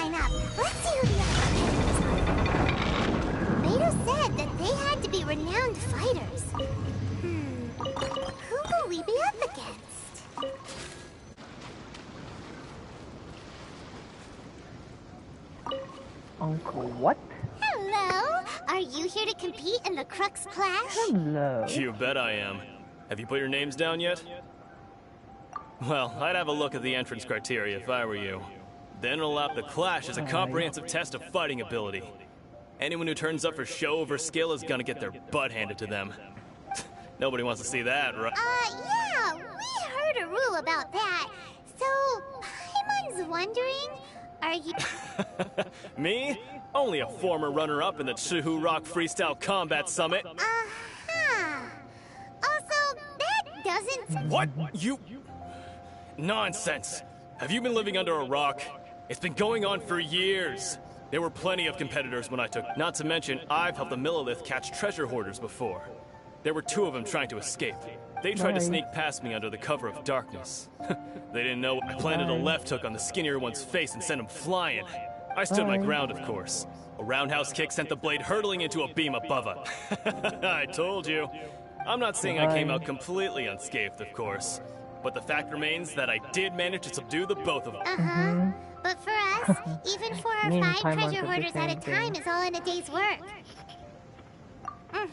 line up. Let's see who the other competitors are. Beto said that they had to be renowned fighters. Who will we be up against? Uncle what? Hello! Are you here to compete in the Crux Clash? Hello. You bet I am. Have you put your names down yet? Well, I'd have a look at the entrance criteria if I were you. Then allow the Clash as a comprehensive test of fighting ability. Anyone who turns up for show over skill is gonna get their butt handed to them. Nobody wants to see that, right? Yeah, we heard a rule about that. So, Paimon's wondering, are you... Me? Only a former runner-up in the Chihu Rock Freestyle Combat Summit. Uh-huh. Also, that doesn't... What? You... Nonsense. Have you been living under a rock? It's been going on for years. There were plenty of competitors when I took... Not to mention, I've helped the Millilith catch treasure hoarders before. There were 2 of them trying to escape. They tried to sneak past me under the cover of darkness. They didn't know I planted a left hook on the skinnier one's face and sent him flying. I stood my ground, of course. A roundhouse kick sent the blade hurtling into a beam above us. I told you. I'm not saying I came out completely unscathed, of course. But the fact remains that I did manage to subdue the both of them. But for us, even 4 or 5 treasure hoarders at a time is all in a day's work. Alright,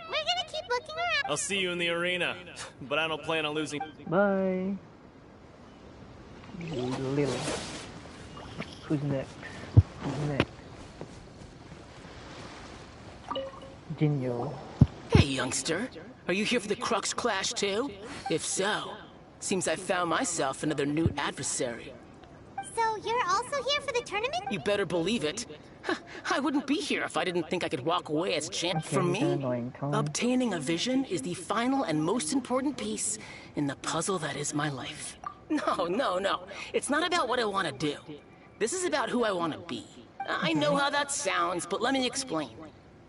we're gonna keep looking around. I'll see you in the arena, but I don't plan on losing. Bye. Little. Who's next? Who's next? Jinyo. Hey, youngster. Are you here for the Crux Clash too? If so, seems I found myself another new adversary. So you're also here for the tournament? You better believe it. I wouldn't be here if I didn't think I could walk away as champ. For me, obtaining a vision is the final and most important piece in the puzzle that is my life. No. It's not about what I want to do. This is about who I want to be. I know how that sounds, but let me explain.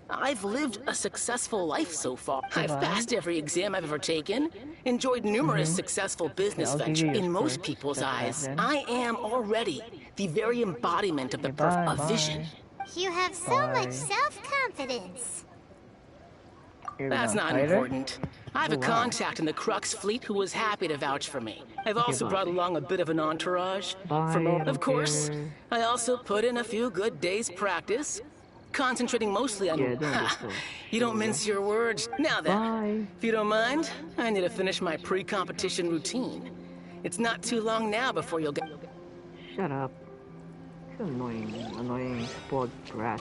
I've lived a successful life so far. I've passed every exam I've ever taken, enjoyed numerous successful business ventures. In most people's eyes, I am already the very embodiment of the of vision. You have so much self-confidence. That's not important. I have a contact in the Crux fleet who was happy to vouch for me. I've also brought along a bit of an entourage. Of course, I also put in a few good days' practice, concentrating mostly on... You don't mince your words. Now then, if you don't mind, I need to finish my pre-competition routine. It's not too long now before you'll get... Shut up. It's annoying sport brat.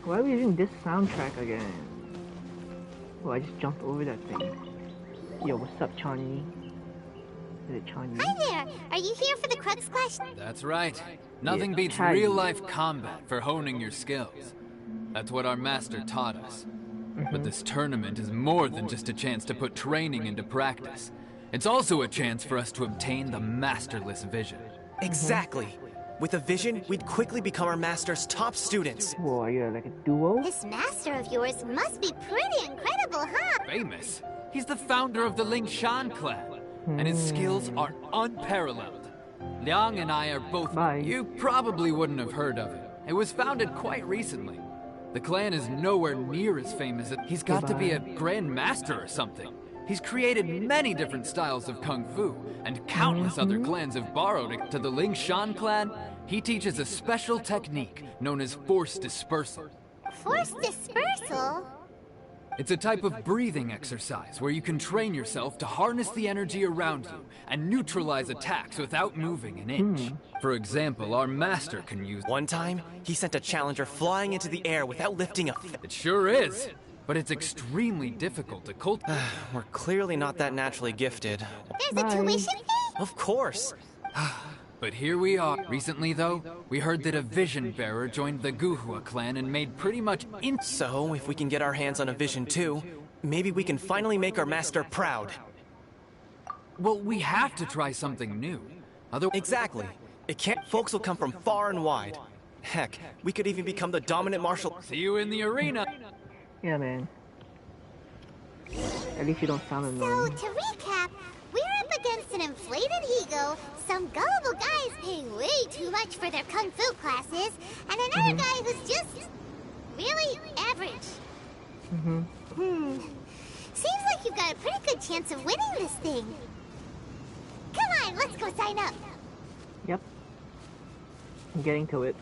Why are we using this soundtrack again? Oh, I just jumped over that thing. Yo, what's up, Chani? Is it Chani? Hi there! Are you here for the Crux Clash? That's right. Nothing beats real-life combat for honing your skills. That's what our master taught us. But this tournament is more than just a chance to put training into practice. It's also a chance for us to obtain the masterless vision. Exactly. With a vision, we'd quickly become our master's top students. Whoa, are you like a duo? This master of yours must be pretty incredible, huh? Famous? He's the founder of the Lingshan clan, and his skills are unparalleled. Liang and I are both... You probably wouldn't have heard of it. It was founded quite recently. The clan is nowhere near as famous as... He's got to be a grand master or something. He's created many different styles of kung fu, and countless other clans have borrowed it. To the Lingshan clan, he teaches a special technique known as force dispersal. Force dispersal? It's a type of breathing exercise where you can train yourself to harness the energy around you and neutralize attacks without moving an inch. For example, our master can use... One time, he sent a challenger flying into the air without lifting a... It sure is! But it's extremely difficult to cultivate. We're clearly not that naturally gifted. There's a tuition fee? Of course. But here we are. Recently, though, we heard that a vision bearer joined the Kazuha clan and made pretty much So, if we can get our hands on a vision too, maybe we can finally make our master proud. Well, we have to try something new. Exactly. It can't... Folks will come from far and wide. Heck, we could even become the dominant martial... See you in the arena! Yeah, man. At least you don't sound So, annoying. to recap, we're up against an an inflated ego, some gullible guys paying way too much for their kung fu classes, and another guy who's just really average. Seems like you've got a pretty good chance of winning this thing. Come on, let's go sign up. Yep. I'm getting to it.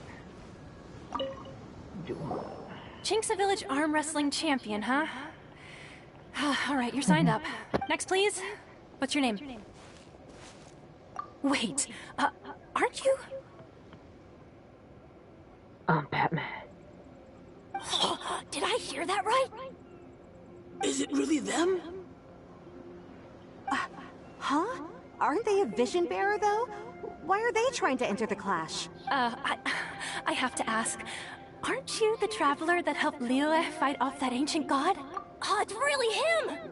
Chinksa Village Arm Wrestling Champion, huh? Alright, you're signed up. Next, please. What's your name? Wait, aren't you? I'm Batman. Did I hear that right? Is it really them? Huh? Aren't they a vision bearer, though? Why are they trying to enter the clash? I have to ask. Aren't you the traveler that helped Liyue fight off that ancient god? Oh, it's really him!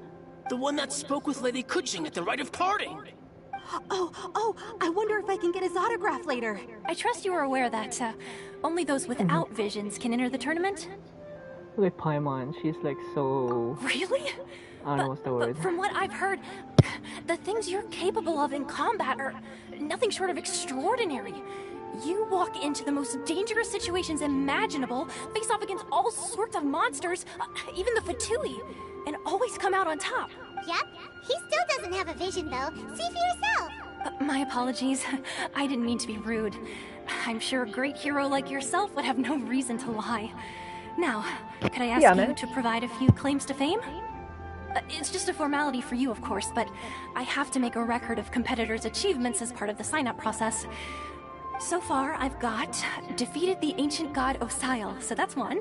The one that spoke with Lady Kuching at the rite of parting. Oh, I wonder if I can get his autograph later. I trust you are aware that, only those without visions can enter the tournament? Look at Paimon, she's like so... Really? I don't know what's the word. But from what I've heard, the things you're capable of in combat are nothing short of extraordinary. You walk into the most dangerous situations imaginable, face off against all sorts of monsters, even the Fatui, and always come out on top. Yep, he still doesn't have a vision though. See for yourself. My apologies. I didn't mean to be rude. I'm sure a great hero like yourself would have no reason to lie. Now, could I ask you to provide a few claims to fame? It's just a formality for you, of course, but I have to make a record of competitors' achievements as part of the sign-up process. So far, I've got defeated the ancient god Osial, so that's one.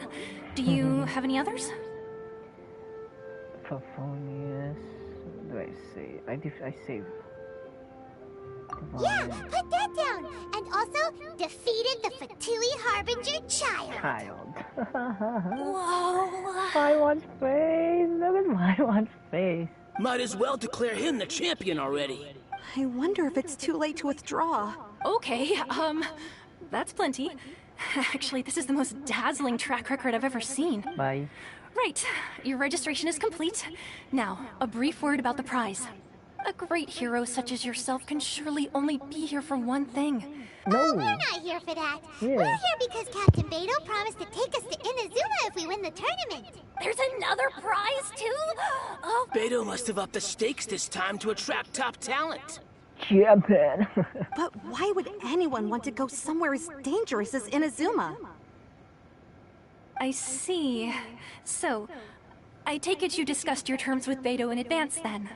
Do you have any others? Performius. What do I say? I saved. Yeah, put that down. And also, defeated the Fatui Harbinger child. Whoa. Paimon's face. Look at Paimon's face. Might as well declare him the champion already. I wonder if it's too late to withdraw. Okay, that's plenty. Actually, this is the most dazzling track record I've ever seen. Bye. Right, your registration is complete. Now, a brief word about the prize. A great hero such as yourself can surely only be here for one thing. No. Oh, we're not here for that. Yeah. We're here because Captain Beidou promised to take us to Inazuma if we win the tournament. There's another prize, too? Oh, Beidou must have upped the stakes this time to attract top talent. Champion. But why would anyone want to go somewhere as dangerous as Inazuma? I see. So, I take it you discussed your terms with Beidou in advance, then?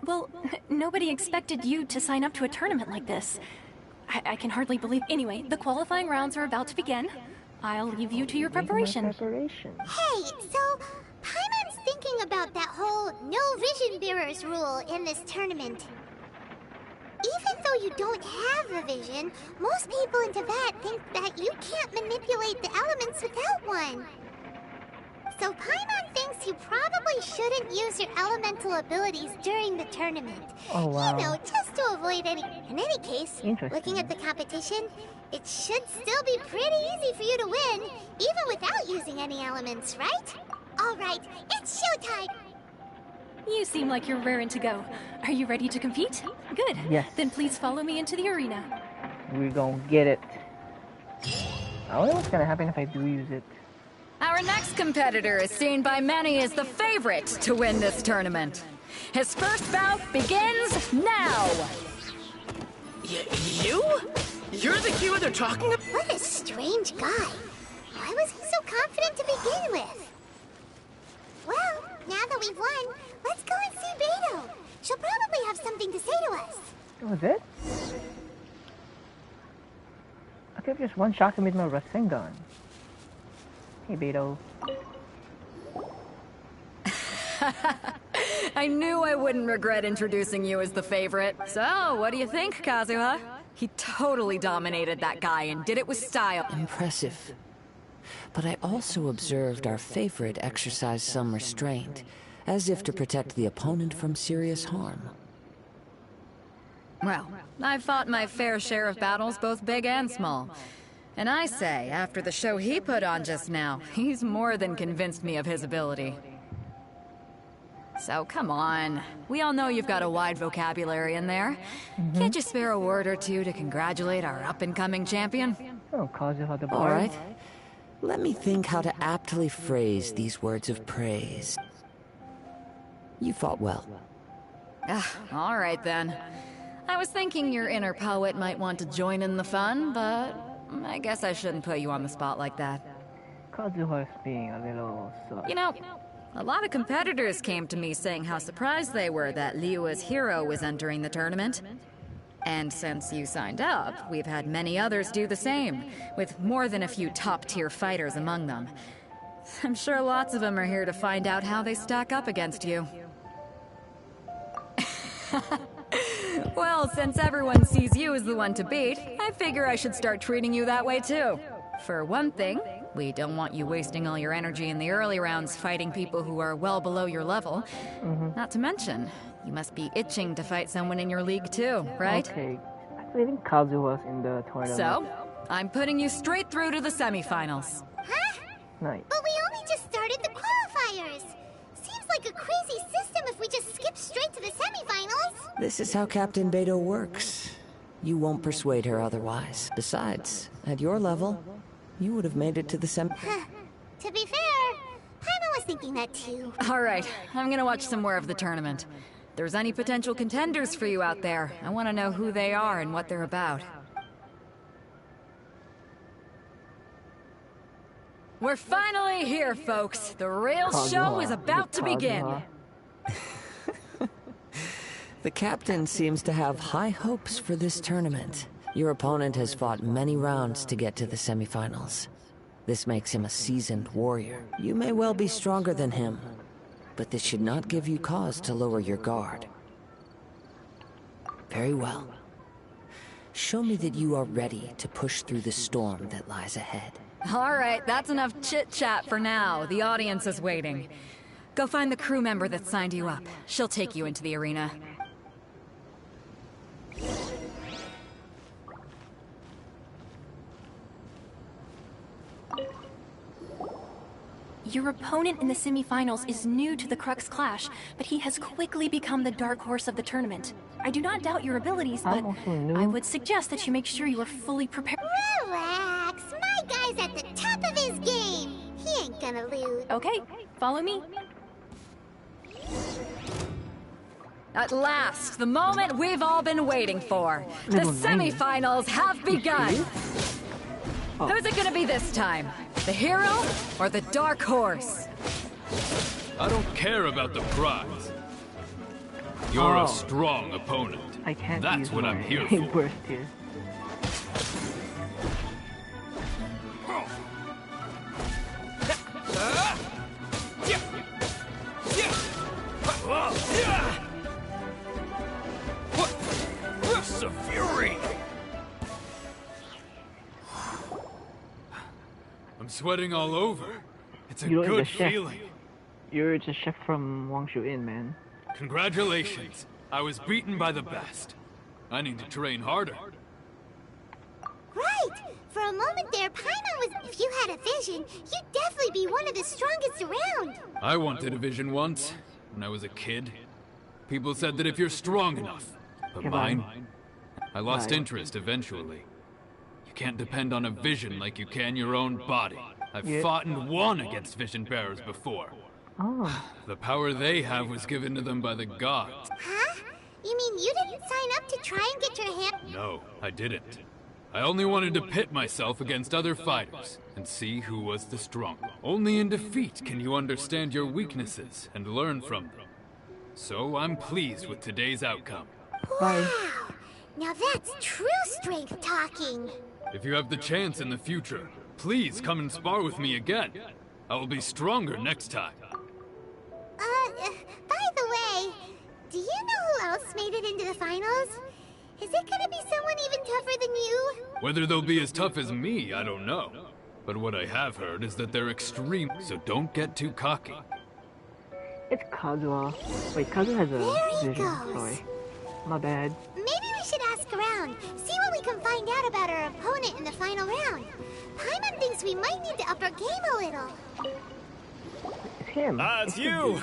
Well, nobody expected you to sign up to a tournament like this. I can hardly believe... Anyway, the qualifying rounds are about to begin. I'll leave you to your preparation. Hey, so Paimon's thinking about that whole no vision bearers rule in this tournament. Even though you don't have a vision, most people in Tibet think that you can't manipulate the elements without one. So Paimon thinks you probably shouldn't use your elemental abilities during the tournament. Oh, wow. You know, just to avoid any... In any case, looking at the competition, it should still be pretty easy for you to win, even without using any elements, right? All right, it's showtime! You seem like you're raring to go. Are you ready to compete? Good. Yes. Then please follow me into the arena. We're gonna get it. I wonder what's gonna happen if I do use it. Our next competitor is seen by many as the favorite to win this tournament. His first bout begins now! You? You're the hero they're talking about? What a strange guy. Why was he so confident to begin with? Well, now that we've won, let's go and see Beidou. She'll probably have something to say to us. That was it? I could have just one-shot him with my Rasengan. Hey, Beidou. I knew I wouldn't regret introducing you as the favorite. So, what do you think, Kazuha? He totally dominated that guy and did it with style. Impressive. But I also observed our favorite exercise some restraint, as if to protect the opponent from serious harm. Well, I've fought my fair share of battles, both big and small. And I say, after the show he put on just now, he's more than convinced me of his ability. So come on. We all know you've got a wide vocabulary in there. Can't you spare a word or two to congratulate our up-and-coming champion? Oh, Kazuha the bard. All right. Let me think how to aptly phrase these words of praise. You fought well. All right then. I was thinking your inner poet might want to join in the fun, but I guess I shouldn't put you on the spot like that. Kazuha's being a little sus. You know, a lot of competitors came to me saying how surprised they were that Liyue's hero was entering the tournament. And since you signed up, we've had many others do the same, with more than a few top-tier fighters among them. I'm sure lots of them are here to find out how they stack up against you. Well, since everyone sees you as the one to beat, I figure I should start treating you that way too. For one thing, we don't want you wasting all your energy in the early rounds fighting people who are well below your level. Not to mention, you must be itching to fight someone in your league too, right? Okay, I think Kazuha's in the tournament. So, I'm putting you straight through to the semifinals. Huh? Nice. But we only just started the qualifiers. Seems like a crazy system if we just skip straight to the semifinals. This is how Captain Beto works. You won't persuade her otherwise. Besides, at your level, you would have made it to the To be fair, Paimon was thinking that too. Alright, I'm gonna watch some more of the tournament. If there's any potential contenders for you out there, I want to know who they are and what they're about. We're finally here, folks. The real show is about to begin. The captain seems to have high hopes for this tournament. Your opponent has fought many rounds to get to the semifinals. This makes him a seasoned warrior. You may well be stronger than him, but this should not give you cause to lower your guard. Very well. Show me that you are ready to push through the storm that lies ahead. Alright, that's enough chit-chat for now. The audience is waiting. Go find the crew member that signed you up. She'll take you into the arena. Your opponent in the semifinals is new to the Crux clash, but he has quickly become the dark horse of the tournament. I do not doubt your abilities, but I would suggest that you make sure you are fully prepared. Relax, my guy's at the top of his game. He ain't gonna lose. Okay, follow me. At last, the moment we've all been waiting for. The semifinals have begun. Who's it gonna be this time? The hero or the dark horse? I don't care about the prize. You're a strong opponent. I can't That's what I'm here for. Burst here. What's the fury? I'm sweating all over. It's a good feeling. You're the chef from Wangshu Inn, man. Congratulations. I was beaten by the best. I need to train harder. Right! For a moment there, Paimon was... If you had a vision, you'd definitely be one of the strongest around. I wanted a vision once, when I was a kid. People said that if you're strong enough. But mine... I lost interest eventually. You can't depend on a vision like you can your own body. I've fought and won against vision bearers before. The power they have was given to them by the gods. Huh? You mean you didn't sign up to try and get your hand... No, I didn't. I only wanted to pit myself against other fighters and see who was the stronger. Only in defeat can you understand your weaknesses and learn from them. So I'm pleased with today's outcome. Wow! Now that's true strength talking. If you have the chance in the future, please come and spar with me again. I will be stronger next time. By the way, do you know who else made it into the finals? Is it gonna be someone even tougher than you? Whether they'll be as tough as me, I don't know. But what I have heard is that they're extreme, so don't get too cocky. It's Kazuha. Wait, Kazuha has a vision. Goes. Sorry. My bad. Maybe we should ask around, see what we can find find out about our opponent in the final round. Paimon thinks we might need to up our game a little. It's him. Ah, it's you!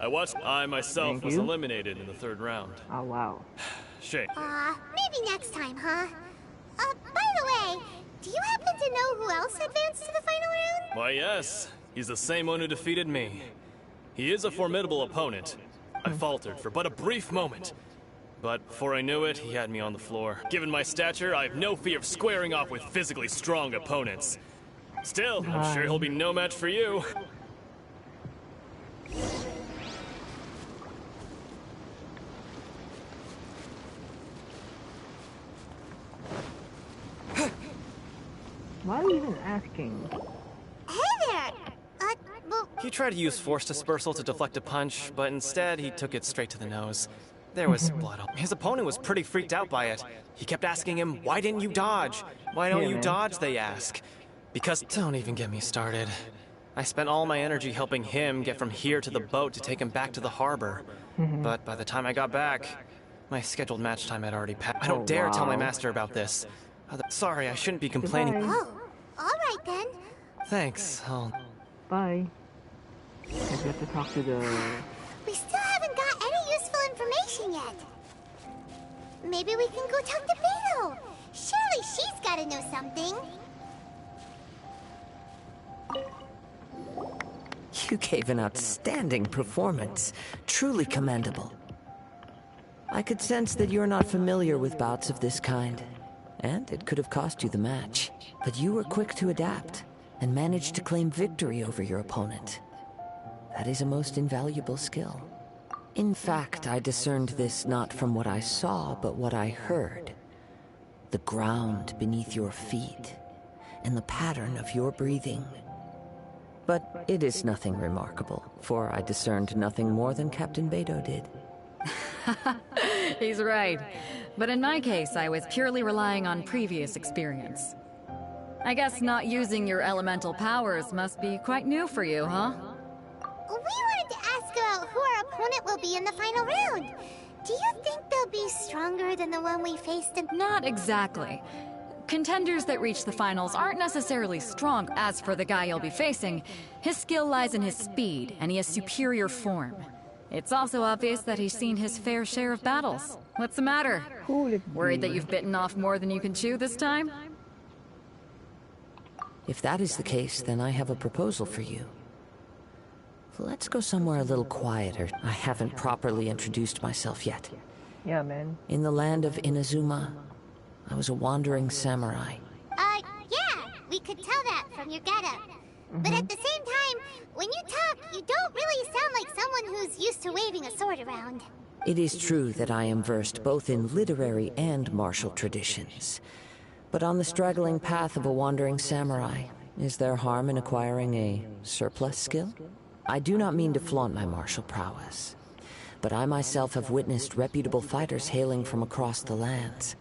I myself was eliminated in the 3rd round. Oh, wow. Shame. Maybe next time, huh? By the way, do you happen to know who else advanced to the final round? Why, yes. He's the same one who defeated me. He is a formidable opponent. I faltered for but a brief moment. But before I knew it, he had me on the floor. Given my stature, I have no fear of squaring off with physically strong opponents. Still, I'm sure he'll be no match for you. Why are you even asking? Hey there! He tried to use force dispersal to deflect a punch, but instead he took it straight to the nose. There was blood. His opponent was pretty freaked out by it. He kept asking him, "Why didn't you dodge? Why don't you dodge?" they ask. Because don't even get me started. I spent all my energy helping him get from here to the boat to take him back to the harbor. But by the time I got back, my scheduled match time had already passed. I don't dare tell my master about this. Sorry, I shouldn't be complaining. Oh, alright then. Thanks. Bye. I have to talk to the... We still haven't got any useful information yet. Maybe we can go talk to Beto. Surely she's gotta know something. You gave an outstanding performance. Truly commendable. I could sense that you're not familiar with bouts of this kind, and it could have cost you the match. But you were quick to adapt, and managed to claim victory over your opponent. That is a most invaluable skill. In fact, I discerned this not from what I saw, but what I heard. The ground beneath your feet, and the pattern of your breathing. But it is nothing remarkable, for I discerned nothing more than Captain Beto did. He's right. But in my case, I was purely relying on previous experience. I guess not using your elemental powers must be quite new for you, huh? We wanted to ask about who our opponent will be in the final round. Do you think they'll be stronger than the one we faced in... Not exactly. Contenders that reach the finals aren't necessarily strong. As for the guy you'll be facing, his skill lies in his speed, and he has superior form. It's also obvious that he's seen his fair share of battles. What's the matter? Worried that you've bitten off more than you can chew this time? If that is the case, then I have a proposal for you. Let's go somewhere a little quieter. I haven't properly introduced myself yet. Yeah, man. In the land of Inazuma, I was a wandering samurai. Yeah, we could tell that from your getup. But at the same time, when you talk, you don't really sound like someone who's used to waving a sword around. It is true that I am versed both in literary and martial traditions. But on the straggling path of a wandering samurai, is there harm in acquiring a surplus skill? I do not mean to flaunt my martial prowess, but I myself have witnessed reputable fighters hailing from across the lands.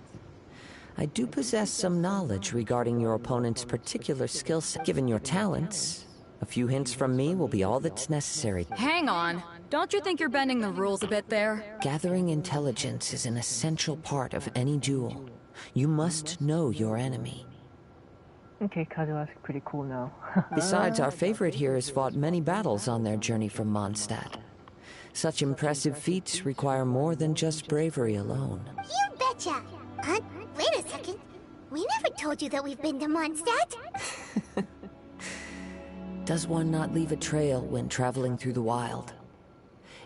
I do possess some knowledge regarding your opponent's particular skill set. Given your talents, a few hints from me will be all that's necessary. Hang on. Don't you think you're bending the rules a bit there? Gathering intelligence is an essential part of any duel. You must know your enemy. Okay, Kazuha's pretty cool now. Besides, our favorite here has fought many battles on their journey from Mondstadt. Such impressive feats require more than just bravery alone. You betcha! Wait a second. We never told you that we've been to Mondstadt. Does one not leave a trail when traveling through the wild?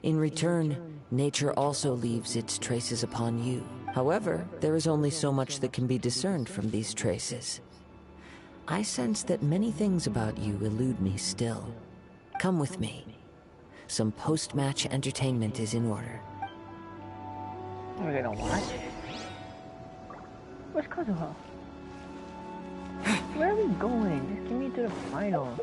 In return, nature also leaves its traces upon you. However, there is only so much that can be discerned from these traces. I sense that many things about you elude me still. Come with me. Some post-match entertainment is in order. We're gonna watch? Where's Kazuha? Where are we going? Just get me to the final.